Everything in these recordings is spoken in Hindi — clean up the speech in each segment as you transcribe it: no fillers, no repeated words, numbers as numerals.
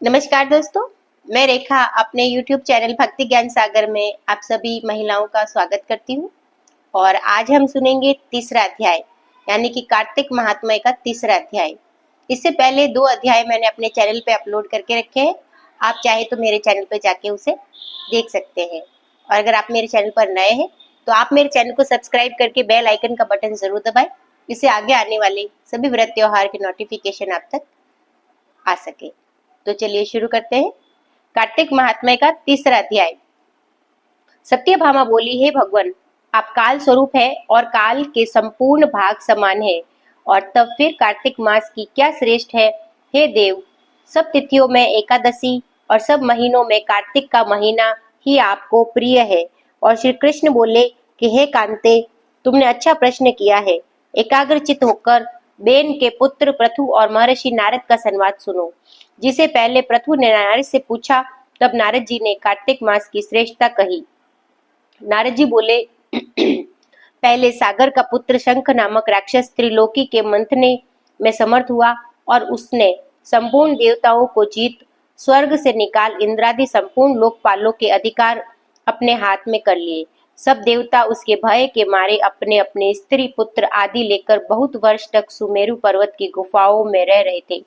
नमस्कार दोस्तों, मैं रेखा अपने YouTube चैनल भक्ति ज्ञान सागर में आप सभी महिलाओं का स्वागत करती हूँ। और आज हम सुनेंगे तीसरा अध्याय यानी कि कार्तिक महात्म्य का तीसरा अध्याय। इससे पहले 2 अध्याय मैंने अपने चैनल पे अपलोड करके रखे हैं। आप चाहे तो मेरे चैनल पे जाके उसे देख सकते हैं। और अगर आप मेरे चैनल पर नए हैं तो आप मेरे चैनल को सब्सक्राइब करके बेल आइकन का बटन जरूर दबाएं, इससे आगे आने वाले सभी व्रत त्योहार के नोटिफिकेशन आप तक आ सके। तो चलिए शुरू करते हैं। कार्तिक महात्म्य का तीसरा अध्याय। सत्यभामा बोली, हे भगवान, आप काल स्वरूप है और काल के संपूर्ण भाग समान है, और तब फिर कार्तिक मास की क्या श्रेष्ठ है। हे देव, सब तिथियों में एकादशी और सब महीनों में कार्तिक का महीना ही आपको प्रिय है। और श्री कृष्ण बोले कि हे कांते, तुमने अच्छा प्रश्न किया है। एकाग्रचित होकर बेन के पुत्र पृथु और महर्षि नारद का संवाद सुनो। जिसे पहले पृथु ने नारद से पूछा, तब नारद जी ने कार्तिक मास की श्रेष्ठता कही। नारद जी बोले, पहले सागर का पुत्र शंख नामक राक्षस त्रिलोकी के मंथने में समर्थ हुआ, और उसने संपूर्ण देवताओं को जीत स्वर्ग से निकाल इंद्रादि संपूर्ण लोकपालों के अधिकार अपने हाथ में कर लिए। सब देवता उसके भय के मारे अपने अपने स्त्री पुत्र आदि लेकर बहुत वर्ष तक सुमेरु पर्वत की गुफाओं में रह रहे थे।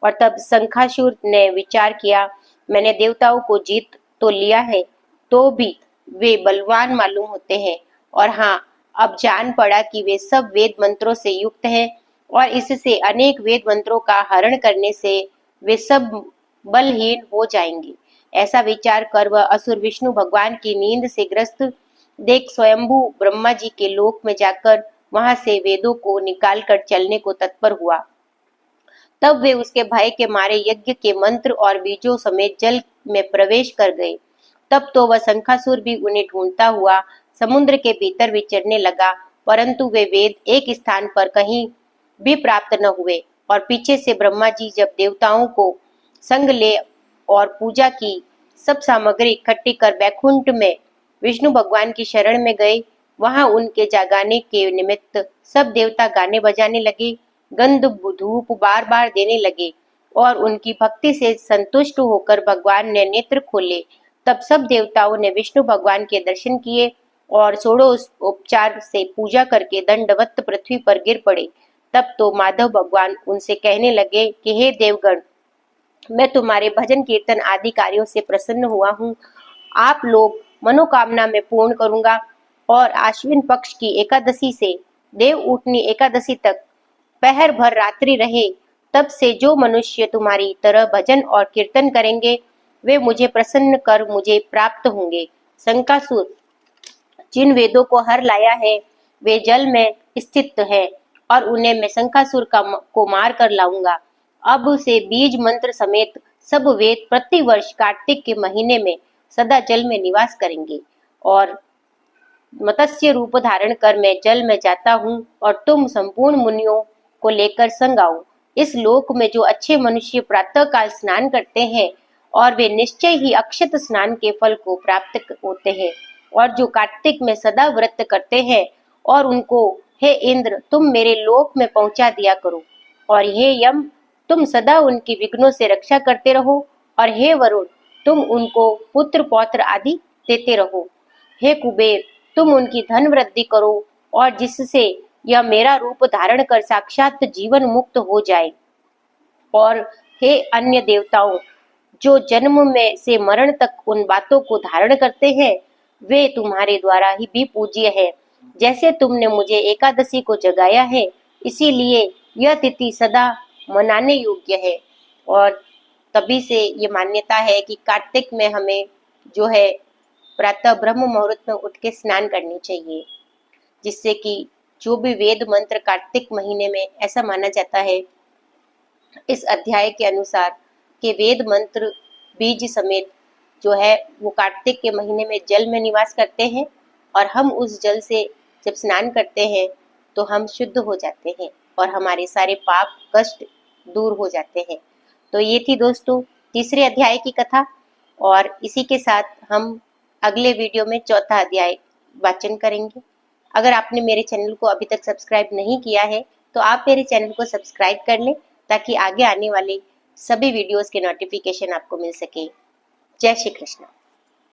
और तब शंखासुर ने विचार किया, मैंने देवताओं को जीत तो लिया है, तो भी वे बलवान मालूम होते हैं। और हाँ, अब जान पड़ा कि वे सब वेद मंत्रों से युक्त हैं, और इससे अनेक वेद मंत्रों का हरण करने से वे सब बलहीन हो जाएंगे। ऐसा विचार कर वह असुर विष्णु भगवान की नींद से ग्रस्त देख स्वयंभू ब्रह्मा जी के लोक में जाकर वहां से वेदों को निकालकर चलने को तत्पर हुआ। तब वे उसके भय के मारे यज्ञ के मंत्र और बीजों समेत जल में प्रवेश कर गए। तब तो वह शंखासुर भी उन्हें ढूंढता हुआ समुद्र के भीतर विचरने लगा, परंतु वे वेद एक स्थान पर कहीं भी प्राप्त न हुए। और पीछे से ब्रह्मा जी जब देवताओं को संग ले और पूजा की सब सामग्री इकट्ठी कर बैकुंठ में विष्णु भगवान की शरण में गए, वहां उनके जागाने के निमित्त सब देवता गाने बजाने लगे, गंध धूप बार बार देने लगे, और उनकी भक्ति से संतुष्ट होकर भगवान ने नेत्र खोले। तब सब देवताओं ने विष्णु भगवान के दर्शन किए और षोडशोपचार से पूजा करके दंडवत पृथ्वी पर गिर पड़े। तब तो माधव भगवान उनसे कहने लगे कि हे देवगण, मैं तुम्हारे भजन कीर्तन आदि कार्यों से प्रसन्न हुआ हूँ। आप लोग मनोकामना में पूर्ण करूंगा। और आश्विन पक्ष की एकादशी से देव उठनी एकादशी तक पहर भर रात्रि रहे, तब से जो मनुष्य तुम्हारी तरह भजन और कीर्तन करेंगे, वे मुझे प्रसन्न कर मुझे प्राप्त होंगे। शंकासुर, जिन वेदों को हर लाया है वे जल में स्थित है, और उन्हें मैं शंकासुर को मार कर लाऊंगा। अब से बीज मंत्र समेत सब वेद प्रतिवर्ष कार्तिक के महीने में सदा जल में निवास करेंगे। और मत्स्य रूप धारण कर मैं जल में जाता हूँ, और तुम संपूर्ण मुनियों को लेकर संग आओ। इस लोक में जो अच्छे मनुष्य प्रातः काल स्नान करते हैं, और वे निश्चय ही अक्षत स्नान के फल को प्राप्त होते हैं। और जो कार्तिक में सदा व्रत करते हैं, और उनको हे इंद्र तुम मेरे लोक में पहुंचा दिया करो। और हे यम, तुम सदा उनकी विघ्नों से रक्षा करते रहो। और हे वरुण, तुम उनको पुत्र पौत्र आदि देते रहो। हे कुबेर, तुम उनकी धन वृद्धि करो, और जिससे यह मेरा रूप धारण कर साक्षात जीवन मुक्त हो जाए। और हे अन्य देवताओं, जो जन्म में से मरण तक उन बातों को धारण करते हैं, वे तुम्हारे द्वारा ही भी पूज्य है। जैसे तुमने मुझे एकादशी को जगाया है, इसीलिए यह तिथि सदा मनाने योग्य है। और तभी से ये मान्यता है कि कार्तिक में हमें जो है प्रातः ब्रह्म मुहूर्त में उठ के स्नान करनी चाहिए, जिससे कि जो भी वेद मंत्र कार्तिक महीने में ऐसा माना जाता है इस अध्याय के अनुसार कि वेद मंत्र बीज समेत जो है वो कार्तिक के महीने में जल में निवास करते हैं, और हम उस जल से जब स्नान करते हैं तो हम शुद्ध हो जाते हैं और हमारे सारे पाप कष्ट दूर हो जाते हैं। तो ये थी दोस्तों तीसरे अध्याय की कथा, और इसी के साथ हम अगले वीडियो में चौथा अध्याय वाचन करेंगे। अगर आपने मेरे चैनल को अभी तक सब्सक्राइब नहीं किया है तो आप मेरे चैनल को सब्सक्राइब कर लें, ताकि आगे आने वाले सभी वीडियोस के नोटिफिकेशन आपको मिल सके। जय श्री कृष्ण।